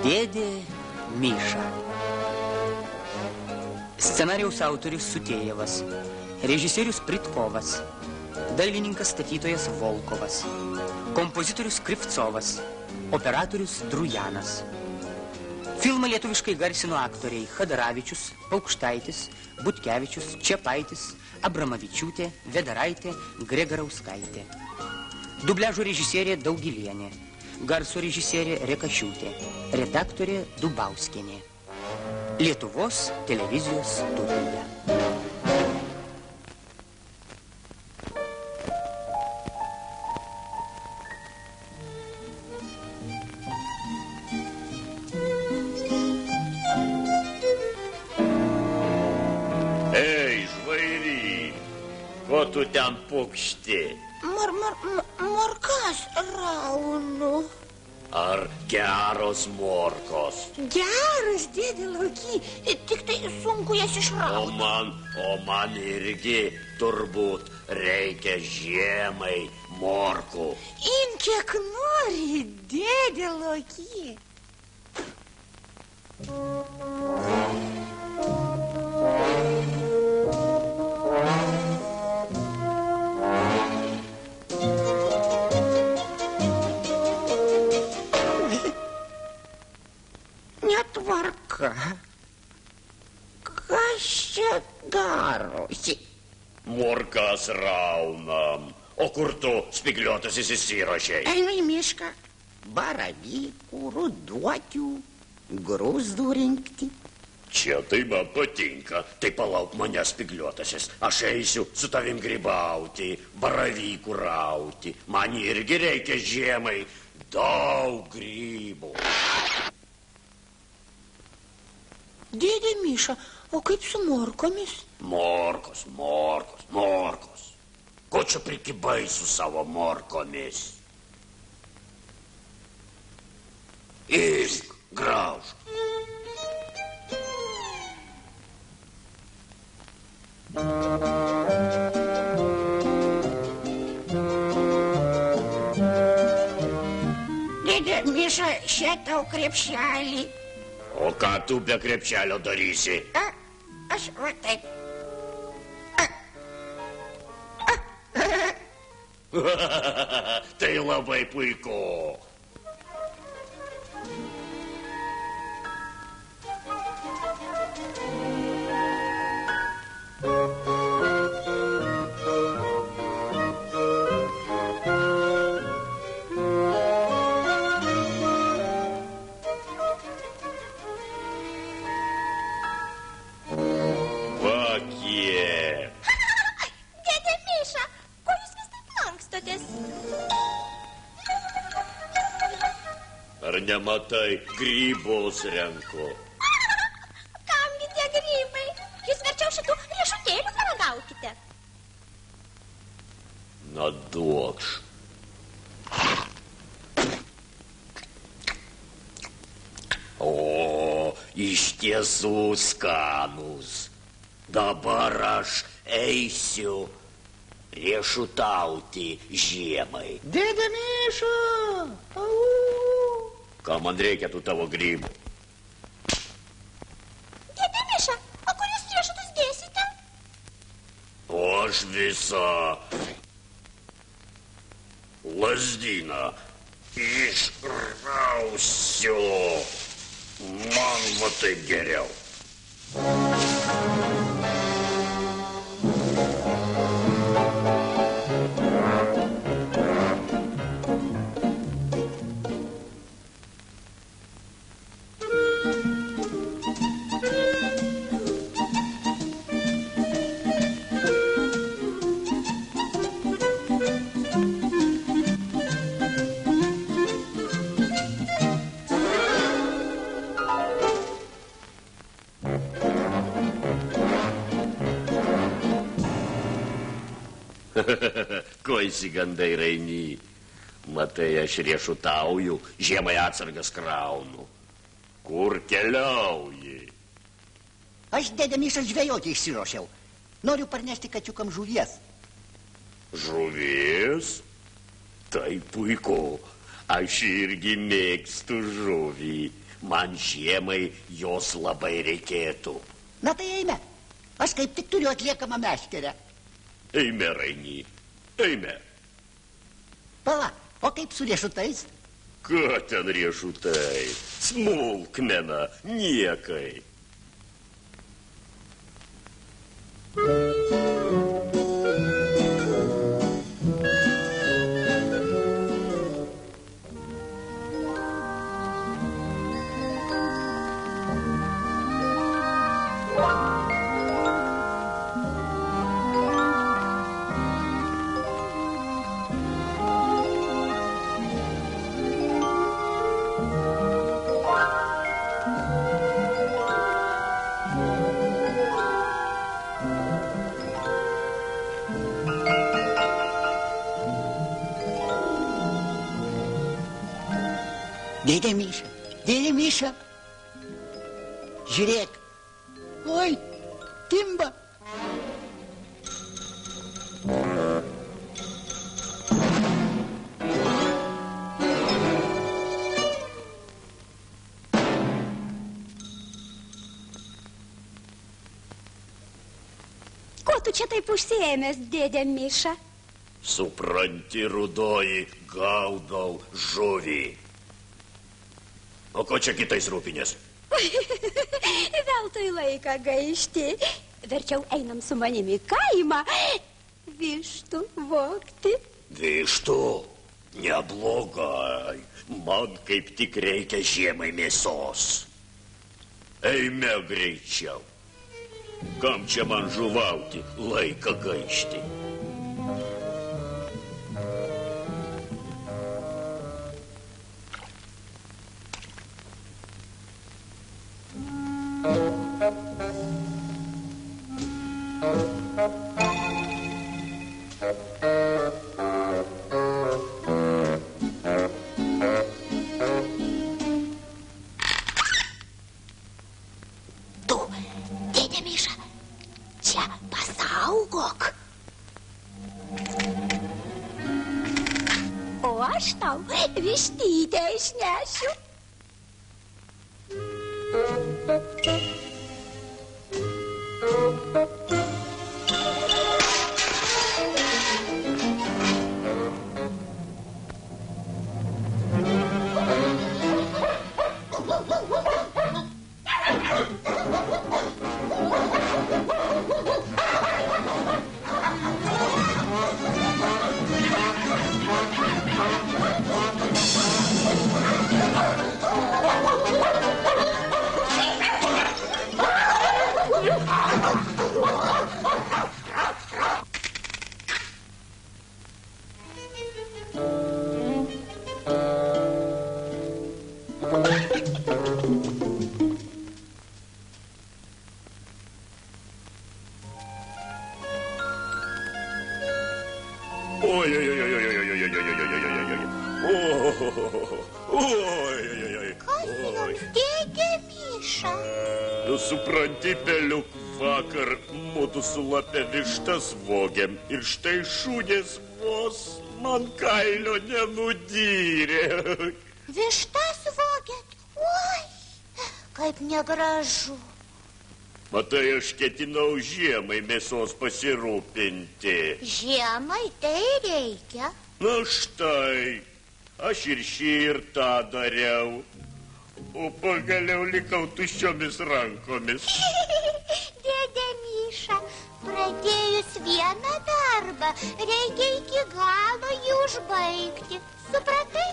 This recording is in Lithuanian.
Dėdė Miša. Scenarijaus autorius Sutėjevas, režisierius Pritkovas, dailininkas statytojas Volkovas, kompozitorius Krivcovas, operatorius Drujanas. Filmą lietuviškai garsino aktoriai Chadaravičius, Paukštaitis, Butkevičius, Čepaitis, Abramavičiūtė, Vedaraitė, Gregarauskaitė. Dubliažo režisierė Daugilienė, garso režisierė Rekašiūtė, redaktorė Dubauskienė. Lietuvos televizijos studija. Ei, žvairy, ko tu ten pukšti? Morkas raunu. Ar geros morkos? Geras, dėdė Lauky, tik tai sunku jas išrauti. O man irgi turbūt reikia žiemai morkų. Imk kiek nori, dėdė Lauky. Netvarka. Kas čia darosi? Morkas raunam. O kur tu spigliuotasis įsirašei? Einu į mišką. Baravykų, ruduokių, grūzdų rinkti. Čia tai man patinka. Tai palauk mane, spigliuotasis. Aš eisiu su tavim grybauti, baravykų rauti. Man irgi reikia žiemai daug grybų. Dėdė Miša, o kaip su morkomis? Morkos. Ko čia prikibai su savo morkomis? Imk, graužk. Dėdė Miša, čia tau krepšelį. O ką tu be krepšelio darysi? Aš va taip. Tai labai puiku. Dėdė Miša, ko jūs vis taip lankstotės? Ar nematai, grybus renku? Kamgi tie grybai? Jūs verčiau šitų riešutėlių paragaukite. Na duokš. O, iš tiesų skanus. Dabar aš eisiu riešutauti žiemai. Dėdė Miša! Ką man reikia tų tavo grybų? Dėdė Miša, o kur jūs riešutus dėsite? O aš visą lazdyną išrausiu. Man va taip geriau. Ko įsigandai, Rainy? Matai, aš riešutauju, žiemai atsargas kraunu. Kur keliauji? Aš, dėdė Miša, žvejoti išsiruošiau. Noriu parnešti kačiukam žuvies. Žuvies? Tai puiku. Aš irgi mėgstu žuvį. Man žiemai jos labai reikėtų. Na tai eime. Aš kaip tik turiu atliekamą meškerę. Eime, Rainy, eime. Pala, o kaip su riešutais? Ką ten riešutai? Smulkmena, niekai. Dėdė Miša, žiūrėk. Oi, kimba. Ko tu čia taip užsiėmęs, dėdė Miša? Supranti, rudoji, gaudau žuvį. O ko čia kitais rūpinės? Veltui laiką gaišti. Verčiau einam su manimi į kaimą vištų vogti. Vištų? Neblogai. Man kaip tik reikia žiemai mėsos. Eime greičiau. Kam čia man žuvauti, laiką gaišti? Tu, dėdė Miša, čia pasaugok. O aš tau vištytę išnešiu. Dėdė Miša. Tu supranti, Peliuk, vakar mudu su Lape vištas vogėm ir štai šūnės vos man kailio nenudyrė. Vištas vogėt? Oi, kaip negražu. Matai, aš ketinau žiemai mėsos pasirūpinti. Žiemai tai reikia. Na štai, aš ir šį ir tą dariau, o pagaliau likau tuščiomis rankomis. Dėdė Miša, pradėjus vieną darbą, reikia iki galo jį užbaigti. Supratai?